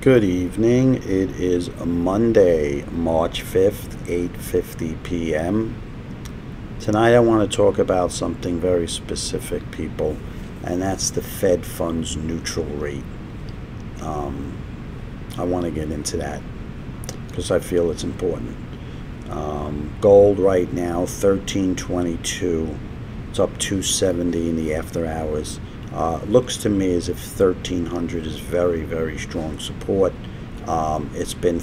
Good evening. It is Monday, March 5th, 8:50 p.m. Tonight I want to talk about something very specific, people, and that's the Fed funds neutral rate. I want to get into that because I feel it's important. Gold right now, 1322. It's up 270 in the after hours. Looks to me as if 1300 is very, very strong support. It's been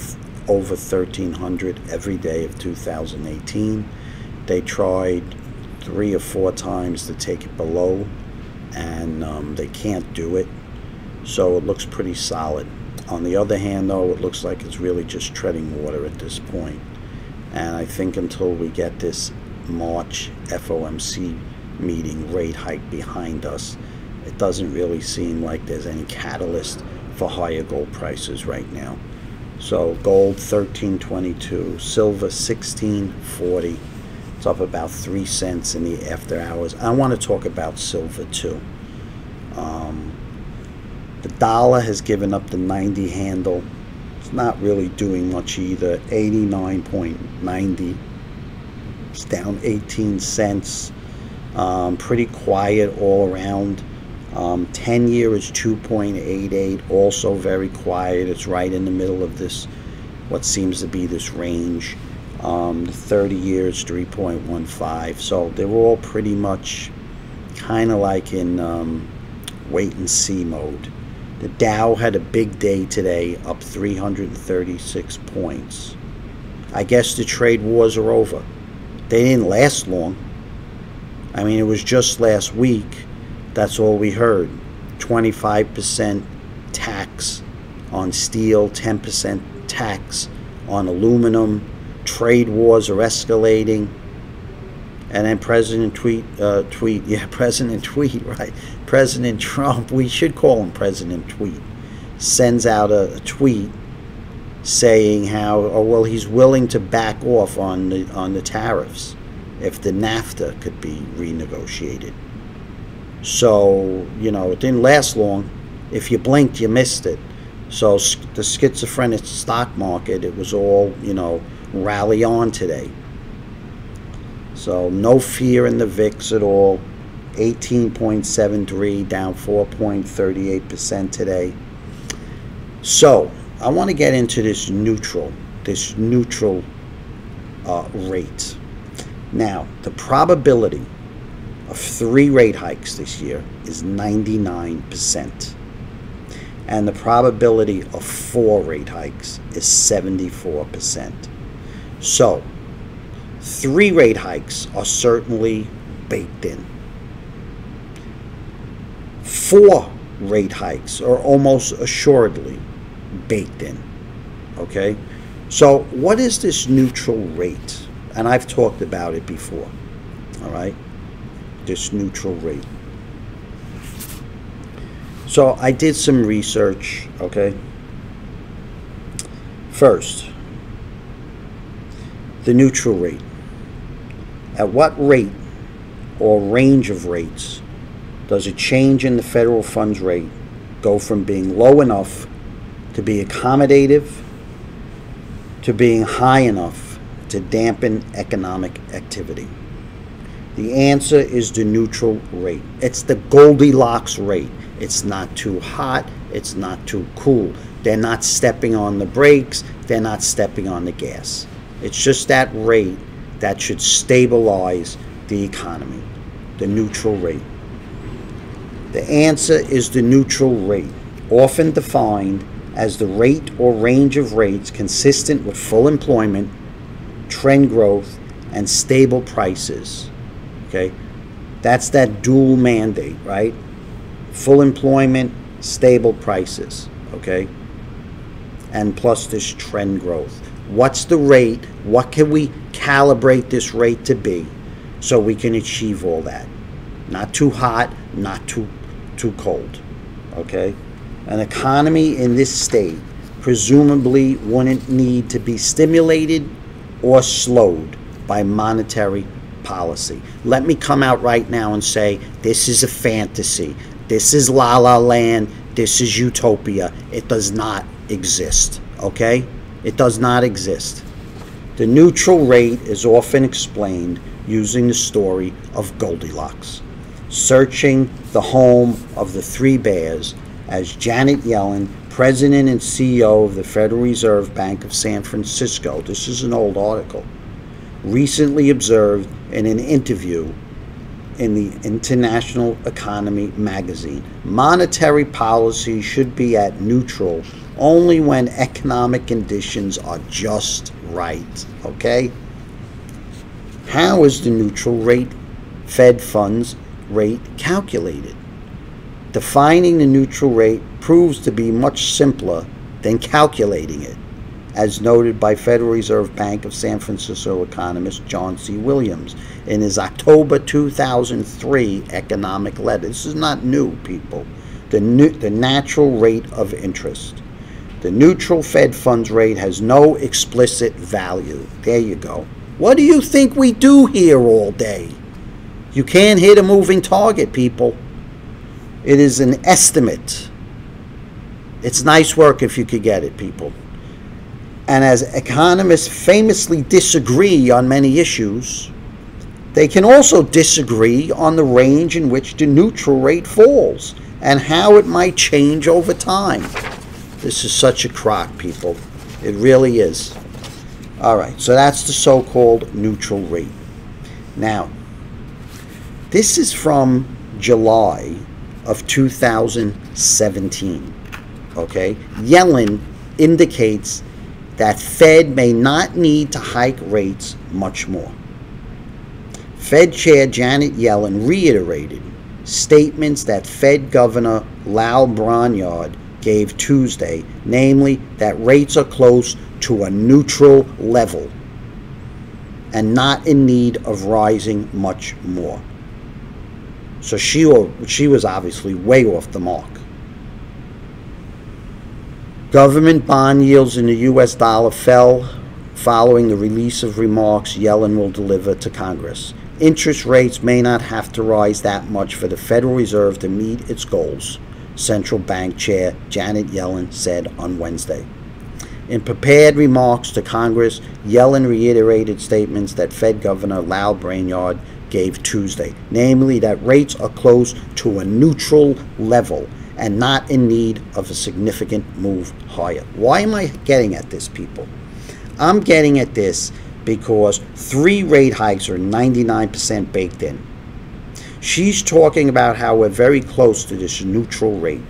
over 1300 every day of 2018. They tried 3 or 4 times to take it below, and they can't do it. So it looks pretty solid. On the other hand, though, it looks like it's really just treading water at this point. And I think until we get this March FOMC meeting rate hike behind us, it doesn't really seem like there's any catalyst for higher gold prices right now. So gold 1322, silver 1640. It's up about 3 cents in the after hours. I want to talk about silver too. The dollar has given up the 90 handle. It's not really doing much either. 89.90. It's down 18 cents. Pretty quiet all around. 10-year is 2.88, also very quiet. It's right in the middle of this, what seems to be this range. The 30-year is 3.15. So they're all pretty much kind of like in wait and see mode. The Dow had a big day today, up 336 points. I guess the trade wars are over. They didn't last long. I mean, it was just last week. That's all we heard. 25% tax on steel, 10% tax on aluminum. Trade wars are escalating. And then President Trump, we should call him President Tweet, sends out a tweet saying how, oh, well, he's willing to back off on the tariffs if the NAFTA could be renegotiated. So, you know, it didn't last long. If you blinked, you missed it. So the schizophrenic stock market, it was all, you know, rally on today. So no fear in the VIX at all. 18.73, down 4.38% today. So I want to get into this neutral rate. Now, the probability of 3 rate hikes this year is 99%. And the probability of 4 rate hikes is 74%. So 3 rate hikes are certainly baked in. 4 rate hikes are almost assuredly baked in. Okay? So what is this neutral rate? And I've talked about it before. All right? This neutral rate. So I did some research, okay? First, the neutral rate. At what rate or range of rates does a change in the federal funds rate go from being low enough to be accommodative to being high enough to dampen economic activity? The answer is the neutral rate. It's the Goldilocks rate. It's not too hot. It's not too cool. They're not stepping on the brakes. They're not stepping on the gas. It's just that rate that should stabilize the economy, the neutral rate. The answer is the neutral rate, often defined as the rate or range of rates consistent with full employment, trend growth, and stable prices. Okay, that's that dual mandate, right? Full employment, stable prices, okay? And plus this trend growth. What's the rate? What can we calibrate this rate to be so we can achieve all that? Not too hot, not too cold, okay? An economy in this state presumably wouldn't need to be stimulated or slowed by monetary policy. Let me come out right now and say this is a fantasy. This is La La Land. This is utopia. It does not exist, okay? It does not exist. The neutral rate is often explained using the story of Goldilocks, searching the home of the three bears, as Janet Yellen, President and CEO of the Federal Reserve Bank of San Francisco, this is an old article, recently observed in an interview in the International Economy magazine. Monetary policy should be at neutral only when economic conditions are just right, okay? How is the neutral rate, Fed funds rate, calculated? Defining the neutral rate proves to be much simpler than calculating it, as noted by Federal Reserve Bank of San Francisco economist John C. Williams in his October 2003 economic letter. This is not new, people. The natural rate of interest. The neutral Fed funds rate has no explicit value. There you go. What do you think we do here all day? You can't hit a moving target, people. It is an estimate. It's nice work if you could get it, people. And as economists famously disagree on many issues, they can also disagree on the range in which the neutral rate falls and how it might change over time. This is such a crock, people. It really is. All right, so that's the so-called neutral rate. Now, this is from July of 2017, okay? Yellen indicates that Fed may not need to hike rates much more. Fed Chair Janet Yellen reiterated statements that Fed Governor Lal Brainard gave Tuesday, namely that rates are close to a neutral level and not in need of rising much more. So she was obviously way off the mark. Government bond yields in the U.S. dollar fell following the release of remarks Yellen will deliver to Congress. Interest rates may not have to rise that much for the Federal Reserve to meet its goals, Central Bank Chair Janet Yellen said on Wednesday. In prepared remarks to Congress, Yellen reiterated statements that Fed Governor Lal Brainard gave Tuesday, namely that rates are close to a neutral level and not in need of a significant move higher. Why am I getting at this, people? I'm getting at this because 3 rate hikes are 99% baked in. She's talking about how we're very close to this neutral rate.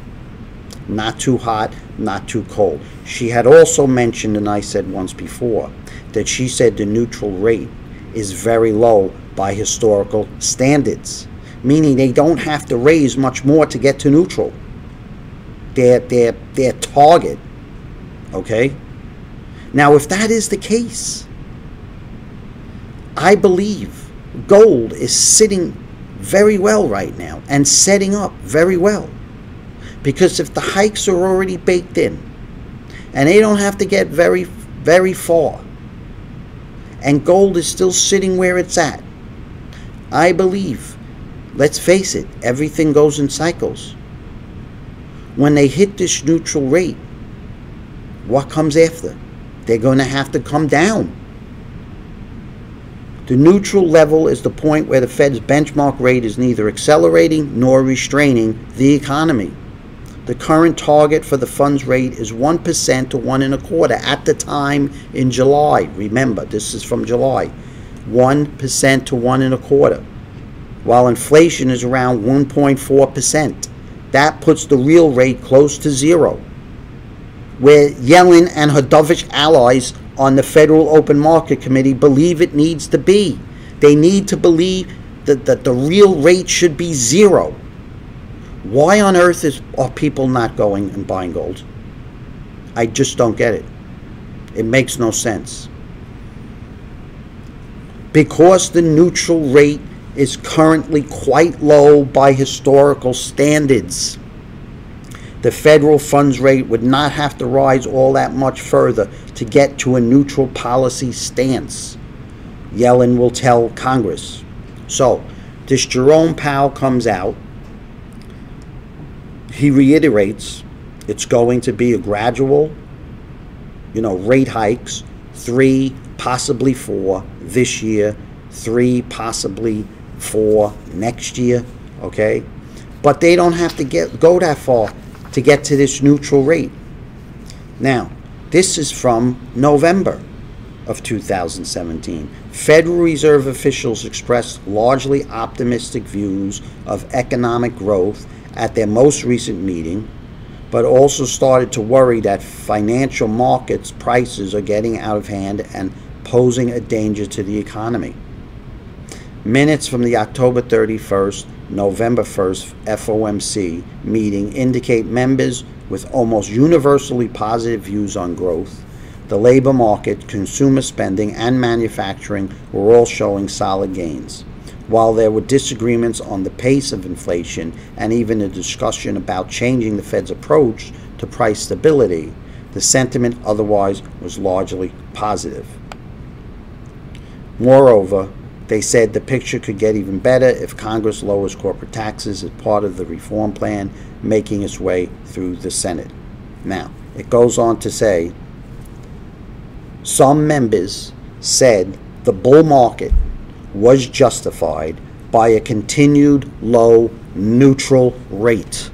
Not too hot, not too cold. She had also mentioned, and I said once before, that she said the neutral rate is very low by historical standards, meaning they don't have to raise much more to get to neutral. Their target, okay? Now, if that is the case, I believe gold is sitting very well right now and setting up very well. Because if the hikes are already baked in and they don't have to get very, very far and gold is still sitting where it's at, I believe, let's face it, everything goes in cycles. When they hit this neutral rate, what comes after? They're going to have to come down. The neutral level is the point where the Fed's benchmark rate is neither accelerating nor restraining the economy. The current target for the funds rate is 1% to 1.25% at the time in July. Remember, this is from July. 1% to 1.25%, while inflation is around 1.4%. That puts the real rate close to zero, where Yellen and her dovish allies on the Federal Open Market Committee believe it needs to be. They need to believe that the real rate should be zero. Why on earth are people not going and buying gold? I just don't get it. It makes no sense. Because the neutral rate is currently quite low by historical standards, the federal funds rate would not have to rise all that much further to get to a neutral policy stance, Yellen will tell Congress. So, this Jerome Powell comes out. He reiterates it's going to be a gradual, rate hikes, 3, possibly 4 this year, 3, possibly 4 next year, okay? But they don't have to go that far to get to this neutral rate. Now, this is from November of 2017. Federal Reserve officials expressed largely optimistic views of economic growth at their most recent meeting, but also started to worry that financial markets prices are getting out of hand and posing a danger to the economy. Minutes from the October 31st, November 1st FOMC meeting indicate members with almost universally positive views on growth. The labor market, consumer spending, and manufacturing were all showing solid gains. While there were disagreements on the pace of inflation and even a discussion about changing the Fed's approach to price stability, the sentiment otherwise was largely positive. Moreover, they said the picture could get even better if Congress lowers corporate taxes as part of the reform plan making its way through the Senate. Now, it goes on to say, some members said the bull market was justified by a continued low neutral rate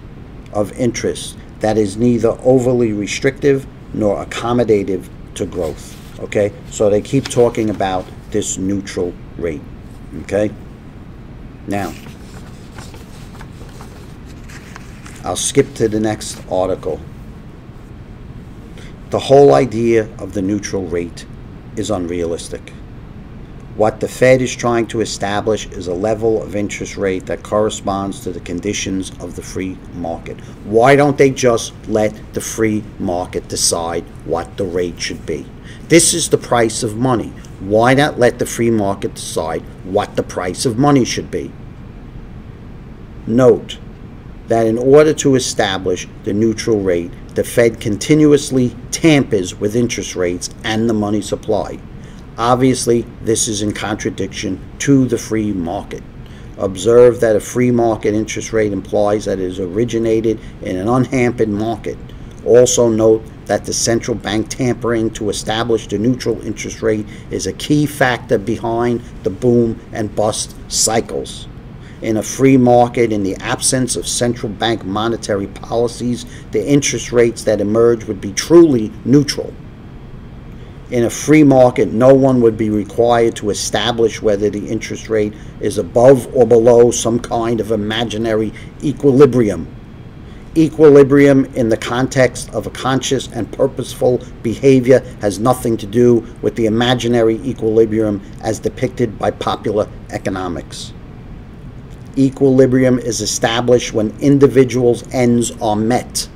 of interest that is neither overly restrictive nor accommodative to growth. Okay, so they keep talking about this neutral rate. Okay, now I'll skip to the next article. The whole idea of the neutral rate is unrealistic. What the Fed is trying to establish is a level of interest rate that corresponds to the conditions of the free market. Why don't they just let the free market decide what the rate should be? This is the price of money. Why not let the free market decide what the price of money should be? Note that in order to establish the neutral rate, the Fed continuously tampers with interest rates and the money supply. Obviously, this is in contradiction to the free market. Observe that a free market interest rate implies that it is originated in an unhampered market. Also note that the central bank tampering to establish the neutral interest rate is a key factor behind the boom and bust cycles. In a free market, in the absence of central bank monetary policies, the interest rates that emerge would be truly neutral. In a free market, no one would be required to establish whether the interest rate is above or below some kind of imaginary equilibrium. Equilibrium in the context of a conscious and purposeful behavior has nothing to do with the imaginary equilibrium as depicted by popular economics. Equilibrium is established when individuals' ends are met.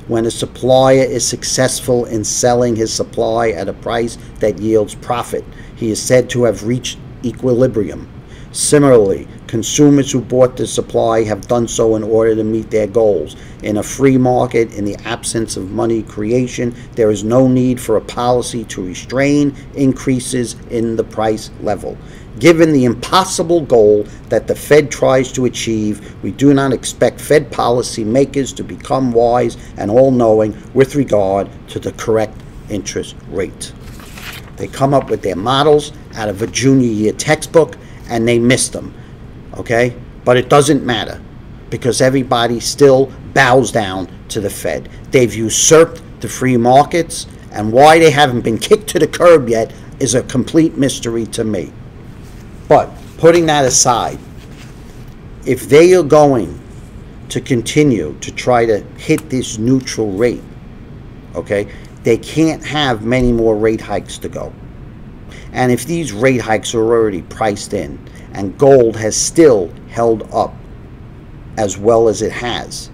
When a supplier is successful in selling his supply at a price that yields profit, he is said to have reached equilibrium. Similarly, consumers who bought the supply have done so in order to meet their goals. In a free market, in the absence of money creation, there is no need for a policy to restrain increases in the price level. Given the impossible goal that the Fed tries to achieve, we do not expect Fed policy makers to become wise and all-knowing with regard to the correct interest rate. They come up with their models out of a junior year textbook and they missed them, okay? But it doesn't matter because everybody still bows down to the Fed. They've usurped the free markets, and why they haven't been kicked to the curb yet is a complete mystery to me. But putting that aside, if they are going to continue to try to hit this neutral rate, okay, they can't have many more rate hikes to go. And if these rate hikes are already priced in and gold has still held up as well as it has,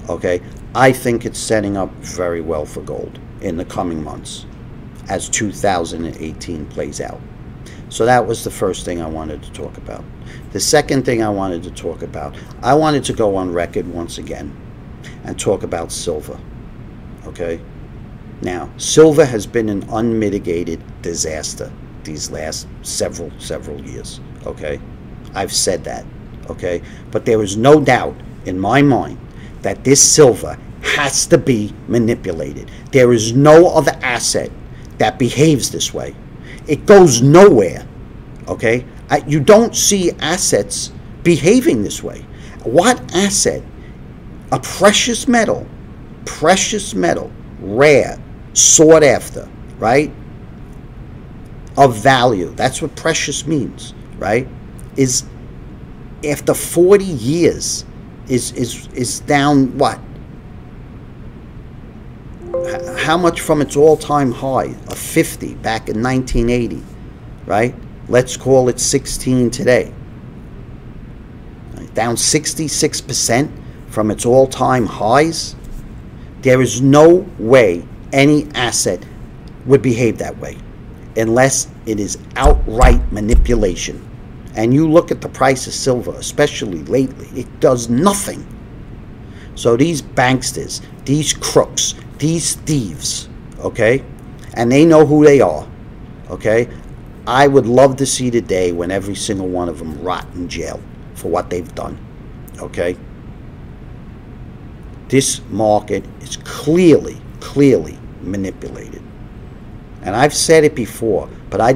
okay, I think it's setting up very well for gold in the coming months as 2018 plays out. So that was the first thing I wanted to talk about. The second thing I wanted to talk about, I wanted to go on record once again and talk about silver, okay? Now, silver has been an unmitigated disaster these last several years, okay? I've said that, okay? But there is no doubt in my mind that this silver has to be manipulated. There is no other asset that behaves this way. It goes nowhere, okay? You don't see assets behaving this way. What asset, a precious metal, rare, sought after, right, of value, that's what precious means, right, is after 40 years is down what? How much from its all-time high of 50 back in 1980, right? Let's call it 16 today. Right? Down 66% from its all-time highs. There is no way any asset would behave that way unless it is outright manipulation. And you look at the price of silver, especially lately, it does nothing. So these banksters, these crooks, these thieves, okay, and they know who they are, okay, I would love to see the day when every single one of them rot in jail for what they've done, okay. This market is clearly manipulated. And I've said it before, but I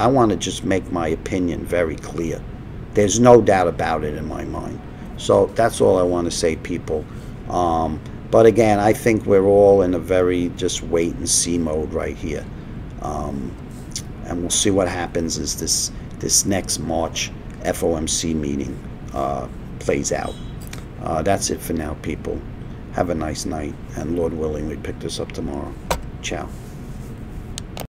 want to just make my opinion very clear. There's no doubt about it in my mind. So that's all I want to say, people. But again, I think we're all in a very just wait and see mode right here. And we'll see what happens as this next March FOMC meeting plays out. That's it for now, people. Have a nice night, and Lord willing, we pick this up tomorrow. Ciao.